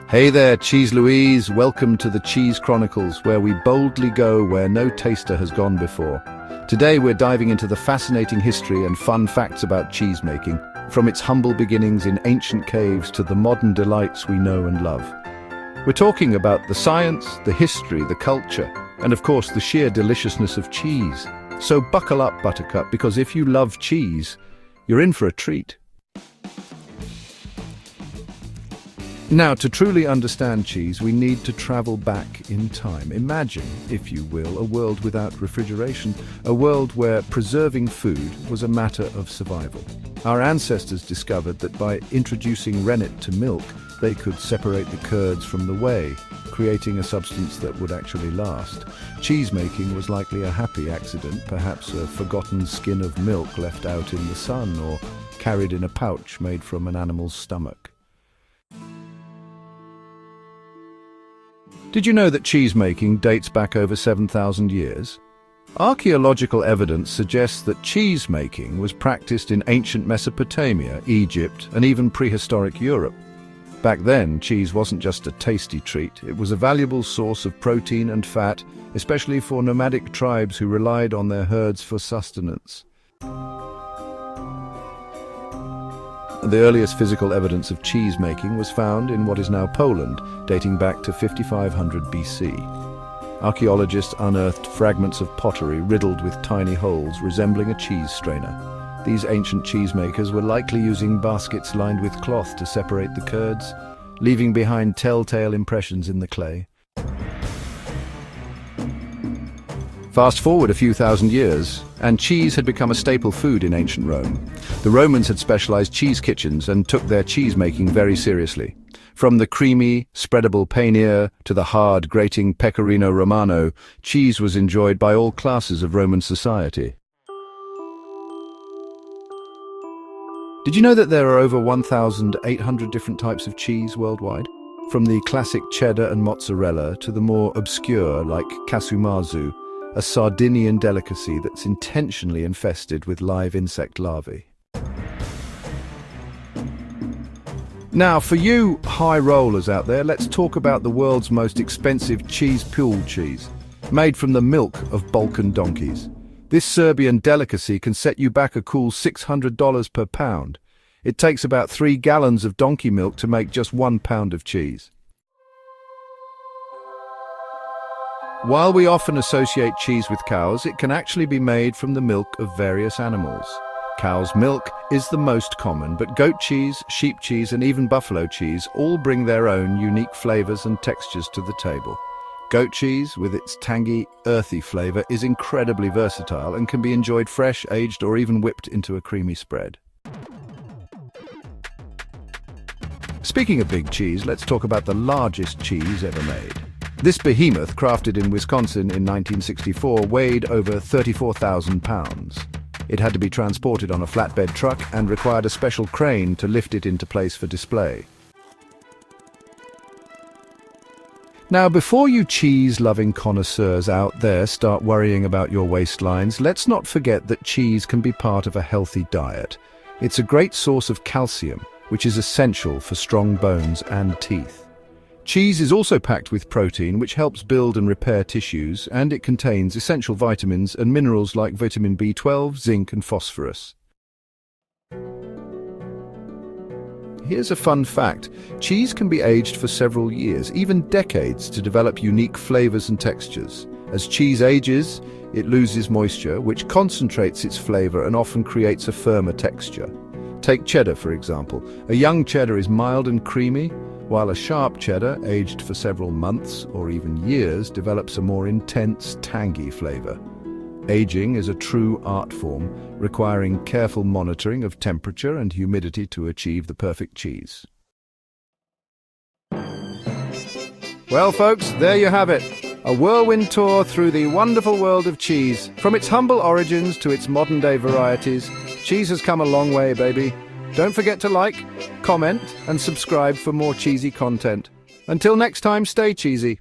Hey there, Cheese Louise. Welcome to the Cheese Chronicles, where we boldly go where no taster has gone before. Today we're diving into the fascinating history and fun facts about cheese making, from its humble beginnings in ancient caves to the modern delights we know and love. We're talking about the science, the history, the culture, and of course the sheer deliciousness of cheese. So buckle up, Buttercup, because if you love cheese, you're in for a treat. Now, to truly understand cheese, we need to travel back in time. Imagine, if you will, a world without refrigeration, a world where preserving food was a matter of survival. Our ancestors discovered that by introducing rennet to milk, they could separate the curds from the whey, creating a substance that would actually last. Cheese making was likely a happy accident, perhaps a forgotten skin of milk left out in the sun or carried in a pouch made from an animal's stomach. Did you know that cheese making dates back over 7,000 years? Archaeological evidence suggests that cheese making was practiced in ancient Mesopotamia, Egypt, and even prehistoric Europe. Back then, cheese wasn't just a tasty treat, it was a valuable source of protein and fat, especially for nomadic tribes who relied on their herds for sustenance. The earliest physical evidence of cheese making was found in what is now Poland, dating back to 5500 BC. Archaeologists unearthed fragments of pottery riddled with tiny holes resembling a cheese strainer. These ancient cheesemakers were likely using baskets lined with cloth to separate the curds, leaving behind telltale impressions in the clay. Fast forward a few thousand years, and cheese had become a staple food in ancient Rome. The Romans had specialized cheese kitchens and took their cheese-making very seriously. From the creamy, spreadable paneer to the hard, grating pecorino romano, cheese was enjoyed by all classes of Roman society. Did you know that there are over 1,800 different types of cheese worldwide? From the classic cheddar and mozzarella to the more obscure like casumarzu, a Sardinian delicacy that's intentionally infested with live insect larvae. Now, for you high rollers out there, let's talk about the world's most expensive cheese pool cheese, made from the milk of Balkan donkeys. This Serbian delicacy can set you back a cool $600 per pound. It takes about 3 gallons of donkey milk to make just 1 pound of cheese. While we often associate cheese with cows, it can actually be made from the milk of various animals. Cow's milk is the most common, but goat cheese, sheep cheese, and even buffalo cheese all bring their own unique flavors and textures to the table. Goat cheese, with its tangy, earthy flavor, is incredibly versatile and can be enjoyed fresh, aged, or even whipped into a creamy spread. Speaking of big cheese, let's talk about the largest cheese ever made. This behemoth, crafted in Wisconsin in 1964, weighed over 34,000 pounds. It had to be transported on a flatbed truck and required a special crane to lift it into place for display. Now, before you cheese-loving connoisseurs out there start worrying about your waistlines, let's not forget that cheese can be part of a healthy diet. It's a great source of calcium, which is essential for strong bones and teeth. Cheese is also packed with protein, which helps build and repair tissues, and it contains essential vitamins and minerals like vitamin B12, zinc, and phosphorus. Here's a fun fact. Cheese can be aged for several years, even decades, to develop unique flavors and textures. As cheese ages, it loses moisture, which concentrates its flavor and often creates a firmer texture. Take cheddar, for example. A young cheddar is mild and creamy, while a sharp cheddar, aged for several months or even years, develops a more intense, tangy flavor. Aging is a true art form, requiring careful monitoring of temperature and humidity to achieve the perfect cheese. Well, folks, there you have it. A whirlwind tour through the wonderful world of cheese. From its humble origins to its modern-day varieties, cheese has come a long way, baby. Don't forget to like, comment, and subscribe for more cheesy content. Until next time, stay cheesy.